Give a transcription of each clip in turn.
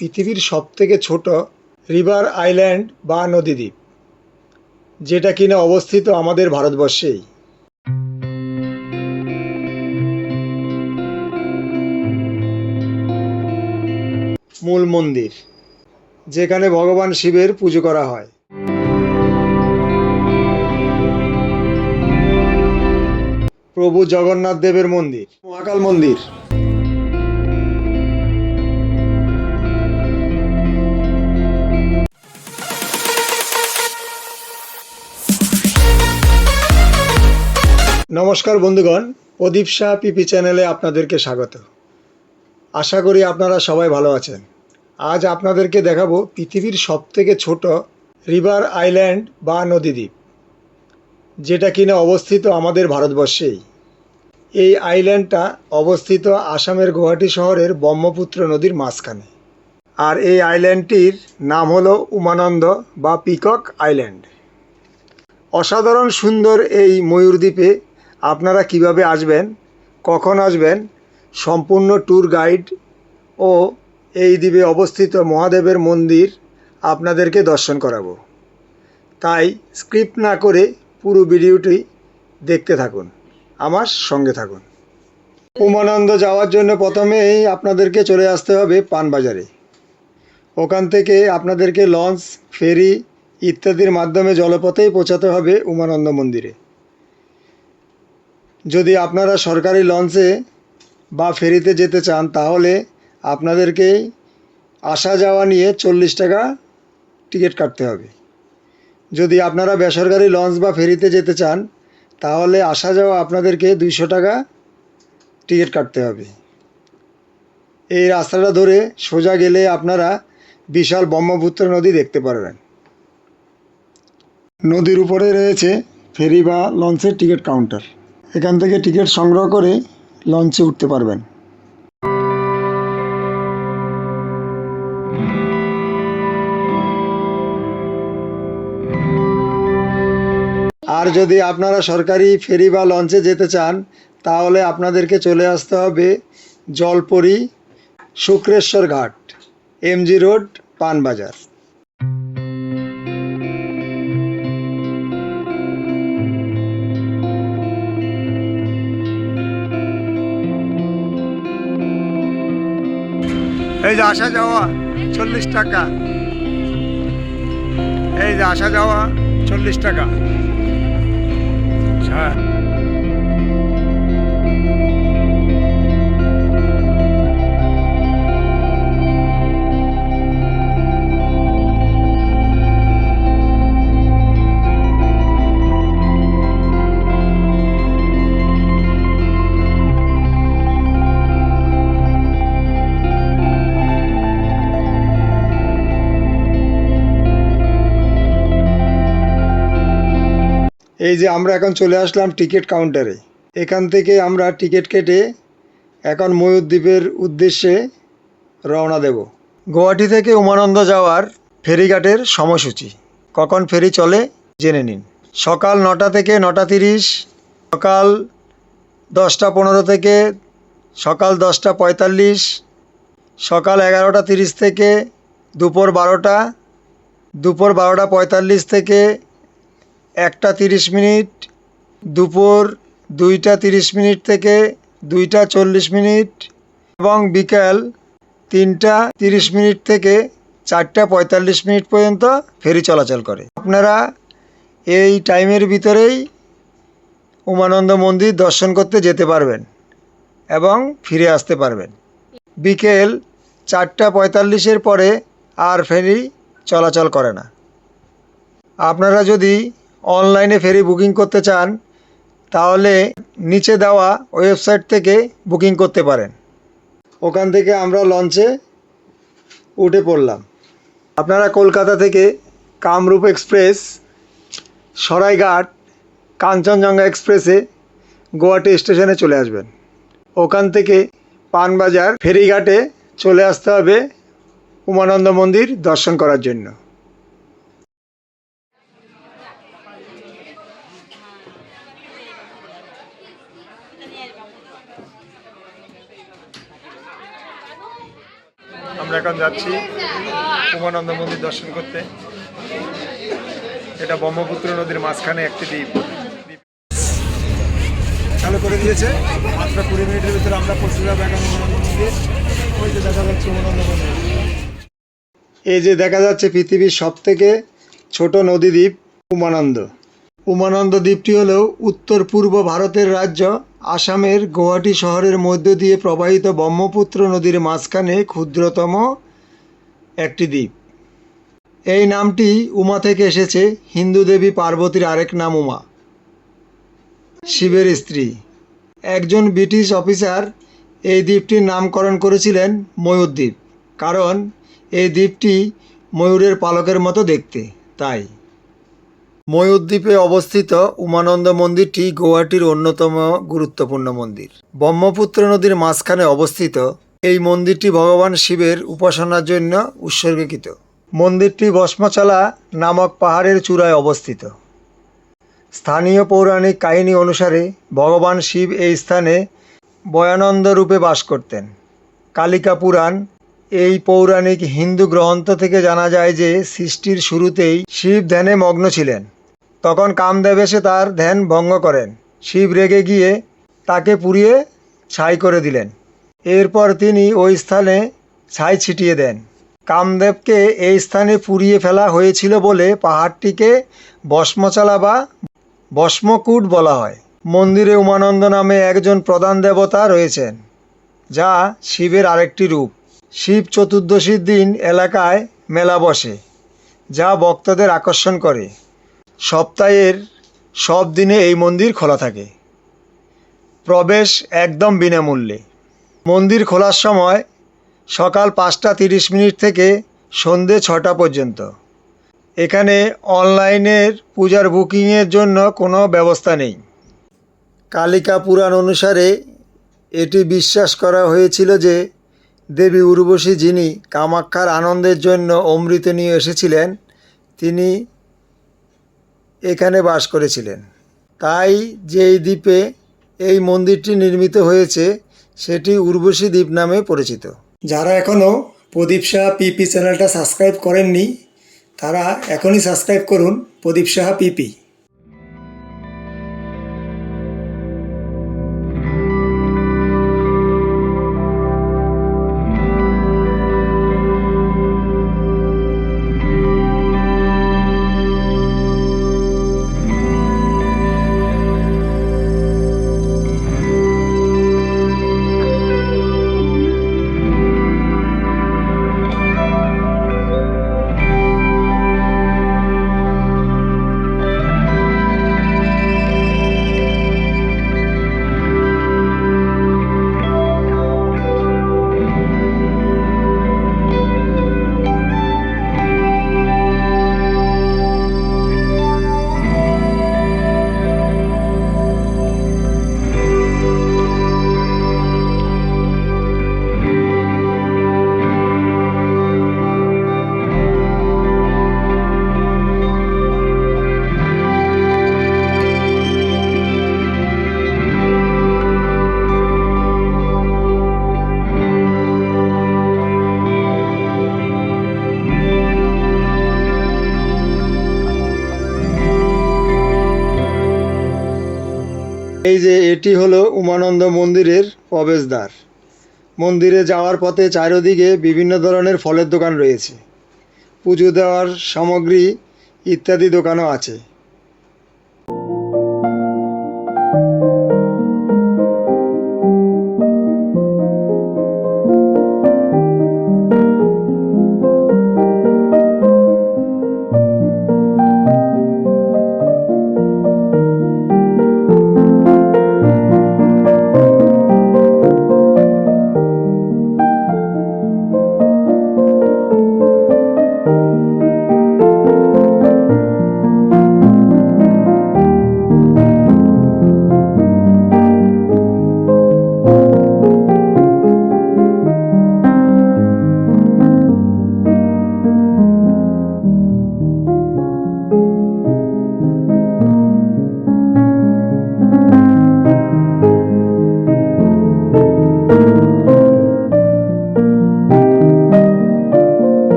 পৃথিবীর সবথেকে ছোট রিভার আইল্যান্ড বা নদীদ্বীপ, যেটা কিনা অবস্থিত আমাদের ভারতবর্ষেই। মূল মন্দির, যেখানে ভগবান শিবের পুজো করা হয়। প্রভু জগন্নাথ দেবের মন্দির, মহাকাল মন্দির। নমস্কার বন্ধুগণ, প্রদীপ শাহ পিপি চ্যানেলে আপনাদেরকে স্বাগত। আশা করি আপনারা সবাই ভালো আছেন। আজ আপনাদেরকে দেখাবো পৃথিবীর সবথেকে ছোট রিভার আইল্যান্ড বা নদীদ্বীপ, যেটা কিনা অবস্থিত আমাদের ভারতবর্ষেই। এই আইল্যান্ডটা অবস্থিত আসামের গুয়াহাটি শহরের ব্রহ্মপুত্র নদীর মাঝখানে। আর এই আইল্যান্ডটির নাম হলো উমানন্দ বা পিকক আইল্যান্ড। অসাধারণ সুন্দর এই ময়ূর দ্বীপে আপনারা কিভাবে আসবেন, কখন আসবেন, সম্পূর্ণ ট্যুর গাইড ও এই দ্বীপে অবস্থিত মহাদেবের মন্দির আপনাদেরকে দর্শন করাবো। তাই স্ক্রিপ্ট না করে পুরো ভিডিওটি দেখতে থাকুন, আমার সঙ্গে থাকুন। উমানন্দ যাওয়ার জন্য প্রথমেই আপনাদেরকে চলে আসতে হবে পানবাজারে। ওখান থেকে আপনাদেরকে লঞ্চ, ফেরি ইত্যাদির মাধ্যমে জলপথেই পৌঁছাতে হবে উমানন্দ মন্দিরে। যদি আপনারা সরকারি লঞ্চে বা ফেরিতে যেতে চান, তাহলে আপনাদেরকে আসা যাওয়া নিয়ে 40 টাকা টিকিট কাটতে হবে। যদি আপনারা বেসরকারি লঞ্চ বা ফেরিতে যেতে চান, তাহলে আসা যাওয়া আপনাদেরকে 200 টাকা টিকিট কাটতে হবে। এই রাস্তাটা ধরে সোজা গেলে আপনারা বিশাল ব্রহ্মপুত্র নদী দেখতে পারবেন। নদীর উপরে রয়েছে ফেরি বা লঞ্চের টিকিট কাউন্টার। এখান থেকে টিকিট সংগ্রহ করে লঞ্চে উঠতে পারবেন। আর যদি আপনারা সরকারি ফেরি বা লঞ্চে যেতে চান, তাহলে আপনাদেরকে চলে আসতে হবে জলপরি শুক্রেশ্বর ঘাট, এমজি রোড, পানবাজার। এই যে আসা যাওয়া 40 টাকা, এই যে আসা যাওয়া 40 টাকা। হ্যাঁ, এই যে আমরা এখন চলে আসলাম টিকিট কাউন্টারে। এখান থেকে আমরা টিকিট কেটে এখন ময়ূর দ্বীপের উদ্দেশ্যে রওনা দেব। গুয়াহাটি থেকে উমানন্দ যাওয়ার ফেরিঘাটের সময়সূচি, কখন ফেরি চলে জেনে নিন। সকাল 9টা থেকে 9টা 30, সকাল 10টা 15 থেকে সকাল 10টা 45, সকাল 11টা 30 থেকে দুপুর 12টা, দুপুর 12টা 45 থেকে 1টা 30 মিনিট, দুপুর 2টা 30 মিনিট থেকে 2টা 40 মিনিট এবং বিকাল 3টা 30 মিনিট থেকে 4টা 45 মিনিট পর্যন্ত ফেরি চলাচল করে। আপনারা এই টাইমের ভিতরেই উমানন্দ মন্দির দর্শন করতে যেতে পারবেন এবং ফিরে আসতে পারবেন। বিকেল 4টা 45-এর পরে আর ফেরি চলাচল করে না। আপনারা যদি অনলাইনে ফেরি বুকিং করতে চান, তাহলে নিচে দেওয়া ওয়েবসাইট থেকে বুকিং করতে পারেন। ওখান থেকে আমরা লঞ্চে উঠে পড়লাম। আপনারা কলকাতা থেকে কামরূপ এক্সপ্রেস, সরাইঘাট, কাঞ্চনজঙ্ঘা এক্সপ্রেসে গুয়াহাটি স্টেশনে চলে আসবেন। ওখান থেকে পানবাজার ফেরিঘাটে চলে আসতে হবে উমানন্দ মন্দির দর্শন করার জন্য। আমরা আমরা এখন যাচ্ছি উমানন্দ মন্দির দর্শন করতে। এটা ব্রহ্মপুত্র নদীর মাঝখানে একটি দ্বীপ চালু করে দিয়েছে। মাত্র 20 মিনিটের ভিতরে আমরা পৌঁছে যাবো এখন উমানন্দ মন্দির। ওই যে দেখা যাচ্ছে উমানন্দ মন্দির। এই যে দেখা যাচ্ছে পৃথিবীর সবথেকে ছোট নদী দ্বীপ উমানন্দ। উমানন্দ দ্বীপটি হল উত্তর পূর্ব ভারতের রাজ্য আসামের গুয়াহাটি শহরের মধ্য দিয়ে প্রবাহিত ব্রহ্মপুত্র নদীর মাঝখানে ক্ষুদ্রতম একটি দ্বীপ। এই নামটি উমা থেকে এসেছে। হিন্দু দেবী পার্বতীর আরেক নাম উমা, শিবের স্ত্রী। একজন ব্রিটিশ অফিসার এই দ্বীপটির নামকরণ করেছিলেন ময়ূর দ্বীপ, কারণ এই দ্বীপটি ময়ূরের পালকের মতো দেখতে, তাই। ময়ূর দ্বীপে অবস্থিত উমানন্দ মন্দিরটি গুয়াহাটির অন্যতম গুরুত্বপূর্ণ মন্দির। ব্রহ্মপুত্র নদীর মাঝখানে অবস্থিত এই মন্দিরটি ভগবান শিবের উপাসনার জন্য উৎসর্গীকৃত। মন্দিরটি ভস্মচলা নামক পাহাড়ের চূড়ায় অবস্থিত। স্থানীয় পৌরাণিক কাহিনী অনুসারে ভগবান শিব এই স্থানে ভয়ানন্দ রূপে বাস করতেন। কালিকা পুরাণ এই পৌরাণিক হিন্দু গ্রন্থ থেকে জানা যায় যে সৃষ্টির শুরুতেই শিব ধ্যানে মগ্ন ছিলেন। তখন কামদেব এসে তার ধ্যান ভঙ্গ করেন। শিব রেগে গিয়ে তাকে পুড়িয়ে ছাই করে দিলেন। এরপর তিনি ওই স্থানে ছাই ছিটিয়ে দেন। কামদেবকে এই স্থানে পুড়িয়ে ফেলা হয়েছিল বলে পাহাড়টিকে ভস্মচলা বা ভস্মকূট বলা হয়। মন্দিরে উমানন্দ নামে একজন প্রধান দেবতা রয়েছেন, যা শিবের আরেকটি রূপ। শিব চতুর্দশীর দিন এলাকায় মেলা বসে, যা ভক্তদের আকর্ষণ করে। সপ্তাহের সব দিনে এই মন্দির খোলা থাকে। প্রবেশ একদম বিনামূল্যে। মন্দির খোলার সময় সকাল 5:30 থেকে সন্ধে 6টা পর্যন্ত। এখানে অনলাইনের পূজার বুকিংয়ের জন্য কোনো ব্যবস্থা নেই। কালিকা পুরাণ অনুসারে এটি বিশ্বাস করা হয়েছিল যে দেবী উর্বশী, যিনি কামাখ্যার আনন্দের জন্য অমৃত নিয়ে এসেছিলেন, তিনি এখানে বাস করেছিলেন। তাই যেই দ্বীপে এই মন্দিরটি নির্মিত হয়েছে সেটি উর্বশী দ্বীপ নামে পরিচিত। যারা এখনও প্রদীপ সাহা পিপি চ্যানেলটা সাবস্ক্রাইব করেননি, তারা এখনই সাবস্ক্রাইব করুন প্রদীপ সাহা পিপি। এই যে এটি হলো উমানন্দ মন্দিরের প্রবেশদ্বার। মন্দিরে যাওয়ার পথে চারিদিকে বিভিন্ন ধরনের ফলের দোকান রয়েছে। পুজো দেওয়ার সামগ্রী ইত্যাদি দোকানও আছে।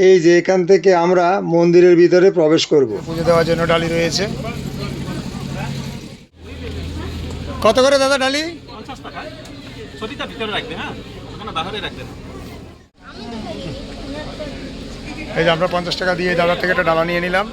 এই যে এখান থেকে আমরা মন্দিরের ভিতরে প্রবেশ করব। পুজো দেওয়ার জন্য ডালি রয়েছে। কত করে দাদা ডালি? 50 টাকা। ছবিটা ভিতরে রাখবে, হ্যাঁ, ওখানে বাইরে রাখবে না। এই যে আমরা 50 টাকা দিয়ে দাদার থেকে একটা ডালা নিয়ে নিলাম।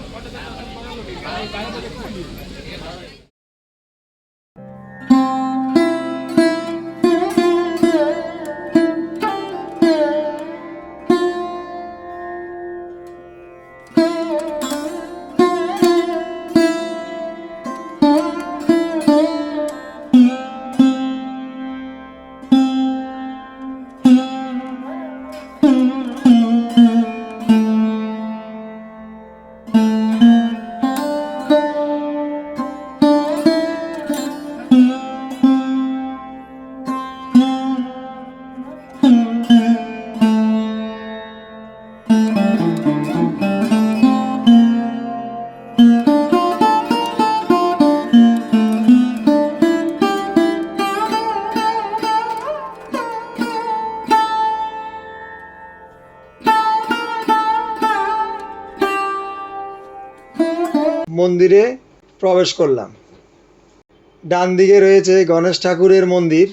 মন্দিরে প্রবেশ করলাম। ডান দিকে রয়েছে গণেশ ঠাকুরের মন্দির।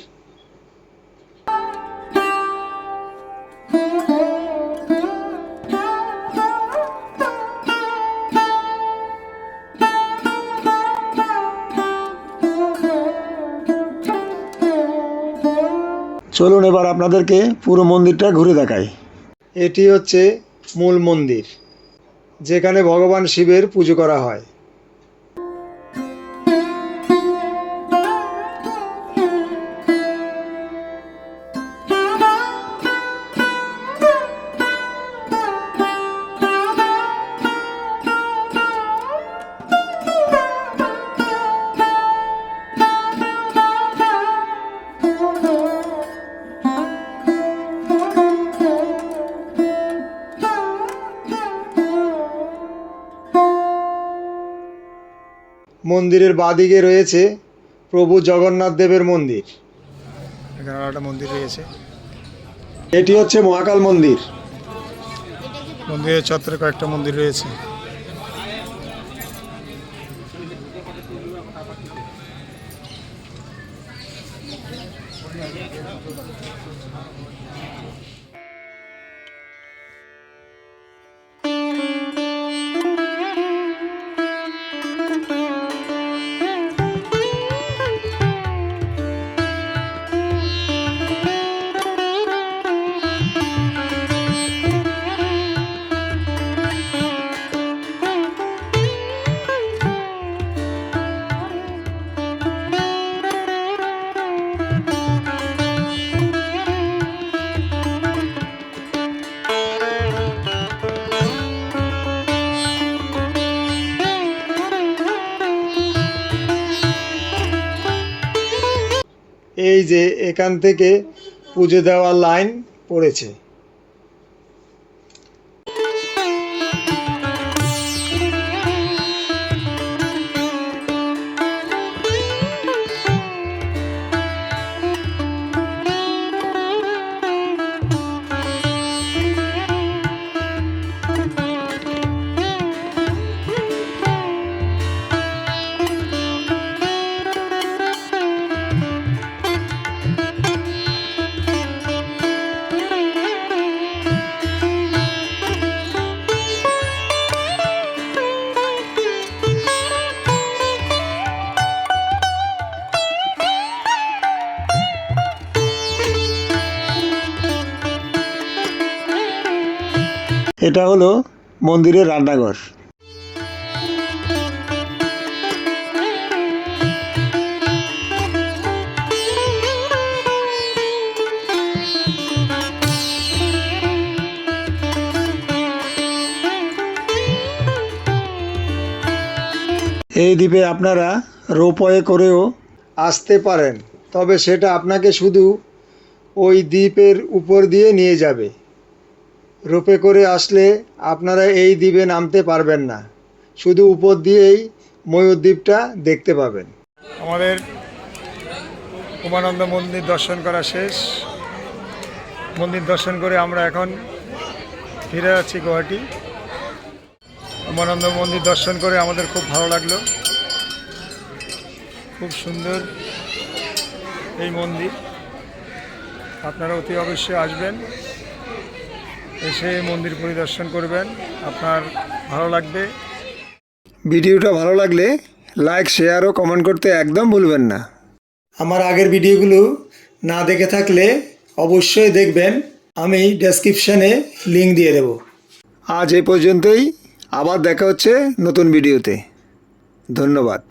চলুন এবার আপনাদেরকে পুরো মন্দিরটা ঘুরে দেখাই। এটি হচ্ছে মূল মন্দির, যেখানে ভগবান শিবের পুজো করা হয়। মন্দিরের বাঁদিকে রয়েছে প্রভু জগন্নাথ দেবের মন্দির। এখানে একটা মন্দির রয়েছে। এটি হচ্ছে মহাকাল মন্দির। মন্দিরের চত্বরে কয়েকটা মন্দির রয়েছে। এই যে এখান থেকে পুজো দেওয়ার লাইন পড়েছে। এটা হলো মন্দিরের রান্নাঘর। এই দ্বীপে আপনারা রোপওয়ে করেও আসতে পারেন, তবে সেটা আপনাকে শুধু ওই দ্বীপের উপর দিয়ে নিয়ে যাবে। রোপে করে আসলে আপনারা এই দ্বীপে নামতে পারবেন না, শুধু উপর দিয়েই ময়ূর দ্বীপটা দেখতে পাবেন। আমাদের উমানন্দ মন্দির দর্শন করা শেষ। মন্দির দর্শন করে আমরা এখন ফিরে যাচ্ছি গুয়াহাটি। উমানন্দ মন্দির দর্শন করে আমাদের খুব ভালো লাগলো। খুব সুন্দর এই মন্দির, আপনারা অতি অবশ্যই আসবেন, এসে মন্দির পরিদর্শন করবেন, আপনার ভালো লাগবে। ভিডিওটা ভালো লাগলে লাইক, শেয়ার ও কমেন্ট করতে একদম ভুলবেন না। আমার আগের ভিডিওগুলো না দেখে থাকলে অবশ্যই দেখবেন, আমি ডেসক্রিপশানে লিঙ্ক দিয়ে দেব। আজ এই পর্যন্তই, আবার দেখা হচ্ছে নতুন ভিডিওতে। ধন্যবাদ।